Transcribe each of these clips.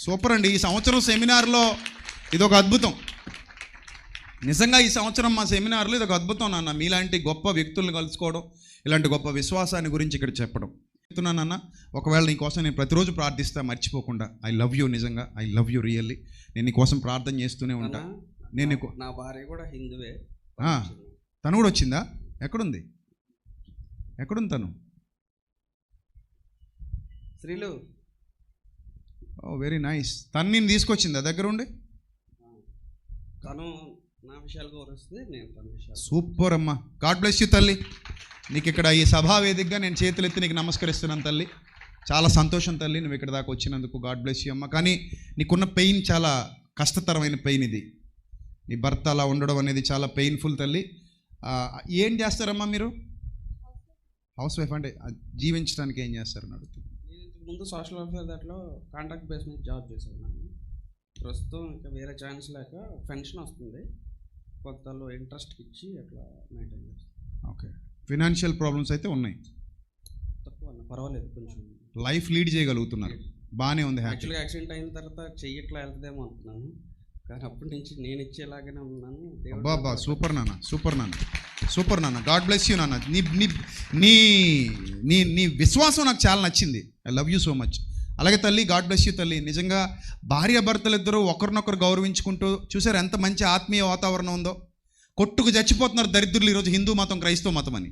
Super అండి. ఈ సంవత్సరం సెమినార్లో ఇదొక అద్భుతం. నిజంగా ఈ సంవత్సరం మా సెమినార్లో ఇదొక అద్భుతం నాన్న. మీలాంటి గొప్ప వ్యక్తులను కలుసుకోవడం, ఇలాంటి గొప్ప విశ్వాసాన్ని గురించి ఇక్కడ చెప్పడం చెప్తున్నానన్న. ఒకవేళ నీకోసం నేను ప్రతిరోజు ప్రార్థిస్తా మర్చిపోకుండా. ఐ లవ్ యూ, నిజంగా ఐ లవ్ యూ రియల్లీ. నేను నీకోసం ప్రార్థన చేస్తూనే ఉంటా. నేను నా భార్య కూడా హిందువే. తను కూడా వచ్చిందా? ఎక్కడుంది తను? శ్రీలు. ఓ వెరీ నైస్. తను నేను తీసుకొచ్చిందా దగ్గర ఉండి? తను నా విషయాలు గౌరవిస్తుంది, నేను తన విషయాలు. సూపర్ అమ్మా. గాడ్ బ్లెస్ యూ తల్లి. నీకు ఇక్కడ ఈ సభా వేదికగా నేను చేతులెత్తి నీకు నమస్కరిస్తున్నాను తల్లి. చాలా సంతోషం తల్లి నువ్వు ఇక్కడ దాకా వచ్చినందుకు. గాడ్ బ్లెస్ యూ అమ్మ. కానీ నీకున్న పెయిన్ చాలా కష్టతరమైన పెయిన్ ఇది. నీ భర్త అలా ఉండడం అనేది చాలా పెయిన్ఫుల్ తల్లి. ఏం చేస్తారమ్మా మీరు? హౌస్ వైఫ్ అంటే జీవించడానికి ఏం చేస్తారని అడుగుతుంది. నేను ఇంతకుముందు సోషల్ వెల్ఫేర్ దాంట్లో కాంట్రాక్ట్ బేస్ మీద జాబ్ చేశాను. ప్రస్తుతం ఇంకా వేరే ఛాన్స్ లేక పెన్షన్ వస్తుంది, కొత్తలో ఇంట్రెస్ట్కి ఇచ్చి అట్లా మెయింటైన్ చేస్తాను. ఓకే. ఫినాన్షియల్ ప్రాబ్లమ్స్ అయితే ఉన్నాయి, తక్కువ పర్వాలేదు, కొంచెం లైఫ్ లీడ్ చేయగలుగుతున్నారు, బాగానే ఉంది. యాక్చువల్గా యాక్సిడెంట్ అయిన తర్వాత చెయ్యట్లా వెళ్తుందేమో అనుకున్నాను, కానీ అప్పటి నుంచి నేను ఇచ్చేలాగానే ఉన్నాను. బాబా సూపర్ నాన్న, సూపర్ నాన్న, సూపర్ నాన్న. గాడ్ బ్లెస్ యూ నాన్న. నీ నీ నీ నీ విశ్వాసం నాకు చాలా నచ్చింది. I love you so much. అలాగే తల్లి, గాడ్ బ్లెస్ యూ తల్లి. నిజంగా భార్యాభర్తలు ఇద్దరు ఒకరినొకరు గౌరవించుకుంటూ చూసారు ఎంత మంచి ఆత్మీయ వాతావరణం ఉందో. కొట్టుకు చచ్చిపోతున్నారు దరిద్రులు ఈరోజు హిందూ మతం క్రైస్తవ మతం అని.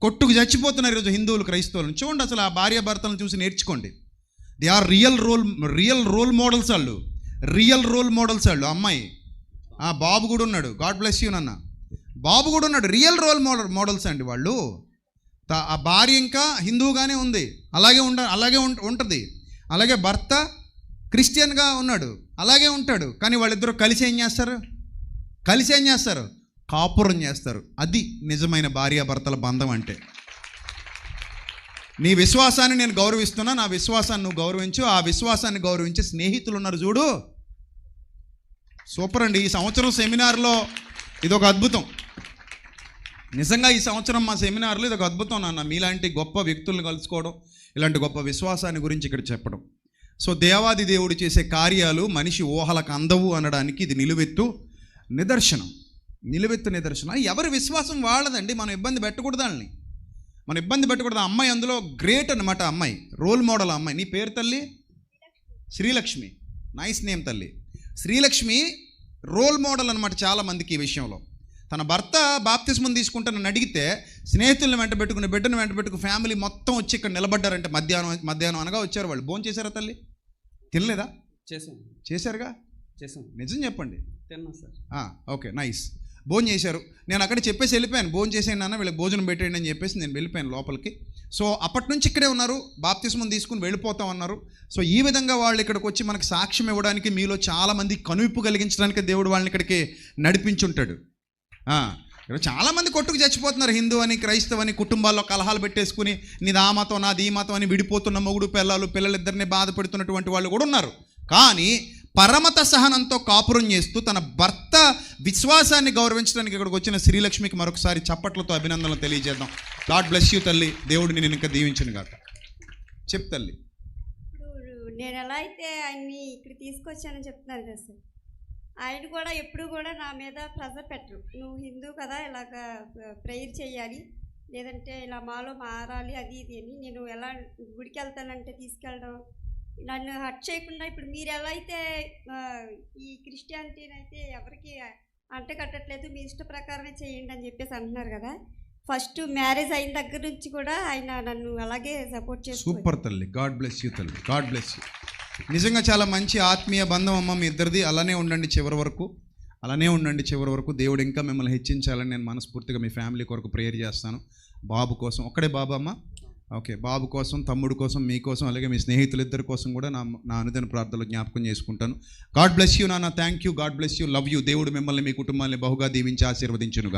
కొట్టుకు చచ్చిపోతున్నారు ఈరోజు హిందువులు క్రైస్తవులను. చూడండి అసలు ఆ భార్యాభర్తలను చూసి నేర్చుకోండి. They are real role models వాళ్ళు, రియల్ రోల్ మోడల్స్ వాళ్ళు. అమ్మాయి బాబు కూడా ఉన్నాడు. గాడ్ బ్లెస్ యూ నాన్న. బాబు కూడా ఉన్నాడు. రియల్ రోల్ మోడల్స్ అండి వాళ్ళు. ఆ భార్య ఇంకా హిందువుగానే ఉంది, అలాగే ఉంటుంది. అలాగే భర్త క్రిస్టియన్గా ఉన్నాడు, అలాగే ఉంటాడు. కానీ వాళ్ళిద్దరూ కలిసి ఏం చేస్తారు? కాపురం చేస్తారు. అది నిజమైన భార్యాభర్తల బంధం అంటే. నీ విశ్వాసాన్ని నేను గౌరవిస్తున్నా, నా విశ్వాసాన్ని నువ్వు గౌరవించు. ఆ విశ్వాసాన్ని గౌరవించే స్నేహితులు ఉన్నారు చూడు. సూపర్ అండి. ఈ సంవత్సరం సెమినార్లో ఇదొక అద్భుతం. నిజంగా ఈ సంవత్సరం మా సెమినార్లో ఇదొక అద్భుతం నాన్న. మీలాంటి గొప్ప వ్యక్తులను కలుసుకోవడం, ఇలాంటి గొప్ప విశ్వాసాన్ని గురించి ఇక్కడ చెప్పడం. సో దేవాది దేవుడు చేసే కార్యాలు మనిషి ఊహలకు అందవు అనడానికి ఇది నిలువెత్తు నిదర్శనం. ఎవరి విశ్వాసం వాళ్ళదండి. మనం ఇబ్బంది పెట్టకూడదు వాళ్ళని, అమ్మాయి అందులో గ్రేట్ అనమాట. అమ్మాయి రోల్ మోడల్. అమ్మాయి నీ పేరు తల్లి? శ్రీలక్ష్మి. నైస్ నేమ్ తల్లి. శ్రీలక్ష్మి రోల్ మోడల్ అనమాట చాలా మందికి ఈ విషయంలో. తన భర్త బాప్తిస్మం తీసుకుంటానని అడిగితే స్నేహితులను వెంట పెట్టుకుని, బిడ్డను వెంట పెట్టుకుని ఫ్యామిలీ మొత్తం వచ్చి ఇక్కడ నిలబడ్డారంటే మధ్యాహ్నం అనగా వచ్చారు వాళ్ళు. భోజనం చేశారా తల్లి? తినలేదా? చేశారుగా. నిజం చెప్పండి. తిన్నా సార్. Okay nice. భోజనం చేశారు. నేను అక్కడ చెప్పేసి వెళ్ళిపోయాను, భోజనం చేసేయండి అన్న, వీళ్ళకి భోజనం పెట్టేయండి అని చెప్పేసి నేను వెళ్ళిపోయాను లోపలికి. సో అప్పటి నుంచి ఇక్కడే ఉన్నారు, బాప్తిస్మం తీసుకుని వెళ్ళిపోతాం అన్నారు. సో ఈ విధంగా వాళ్ళు ఇక్కడికి వచ్చి మనకు సాక్ష్యం ఇవ్వడానికి, మీలో చాలామంది కనువిప్పు కలిగించడానికి దేవుడు వాళ్ళని ఇక్కడికి నడిపించుంటాడు. చాలామంది కొట్టుకు చచ్చిపోతున్నారు హిందూ అని, క్రైస్తవ అని, కుటుంబాల్లో కలహాలు పెట్టేసుకుని నీది ఆ మతం నాది ఈ మతం అని విడిపోతున్న మొగుడు పిల్లలిద్దరిని బాధ పెడుతున్నటువంటి వాళ్ళు కూడా ఉన్నారు. కానీ పరమత సహనంతో కాపురం చేస్తూ తన భర్త విశ్వాసాన్ని గౌరవించడానికి ఇక్కడికి వచ్చిన శ్రీలక్ష్మికి మరొకసారి చప్పట్లతో అభినందనలు తెలియజేద్దాం. గాడ్ బ్లెస్ యూ తల్లి. దేవుడు నేను ఇంకా దీవించను గాక. చెప్పు తల్లి. ఇప్పుడు నేను ఎలా అయితే ఆయన్ని ఇక్కడ తీసుకొచ్చానని చెప్తున్నాను కదా సార్, ఆయన కూడా ఎప్పుడు కూడా నా మీద ప్రెజర్ పెట్టరు. నువ్వు హిందూ కదా, ఇలాగ ప్రేయర్ చేయాలి, లేదంటే ఇలా మాలో మారాలి, అది ఇది అని. నేను ఎలా గుడికి వెళ్తానంటే తీసుకెళ్ళడం, నన్ను హర్ట్ చేయకుండా. ఇప్పుడు మీరు ఎలా అయితే ఈ క్రిస్టియానిటీని అయితే ఎవరికి అంటకట్టట్లేదు, మీ ఇష్ట ప్రకారమే చేయండి అని చెప్పేసి అంటున్నారు కదా. ఫస్ట్ మ్యారేజ్ అయిన దగ్గర నుంచి కూడా ఆయన నన్ను అలాగే సపోర్ట్ చేస్తారు. సూపర్ తల్లి. గాడ్ బ్లెస్ యూ తల్లి. God bless you. నిజంగా చాలా మంచి ఆత్మీయ బంధం అమ్మ మీ ఇద్దరిది. అలానే ఉండండి చివరి వరకు. దేవుడు ఇంకా మిమ్మల్ని హెచ్చించాలని నేను మనస్ఫూర్తిగా మీ ఫ్యామిలీ కొరకు ప్రేయర్ చేస్తాను. బాబు కోసం, ఒక్కడే బాబు అమ్మ? ఓకే. బాబు కోసం, తమ్ముడు కోసం, మీకోసం, అలాగే మీ స్నేహితులిద్దరి కోసం కూడా నా అనుదిన ప్రార్థనలు జ్ఞాపకం చేసుకుంటాను. గాడ్ బ్లెస్ యూ నాన్న. Thank you. God bless you. Love you. దేవుడు మిమ్మల్ని, మీ కుటుంబాన్ని బహుగా దీవించి ఆశీర్వదించునుగా.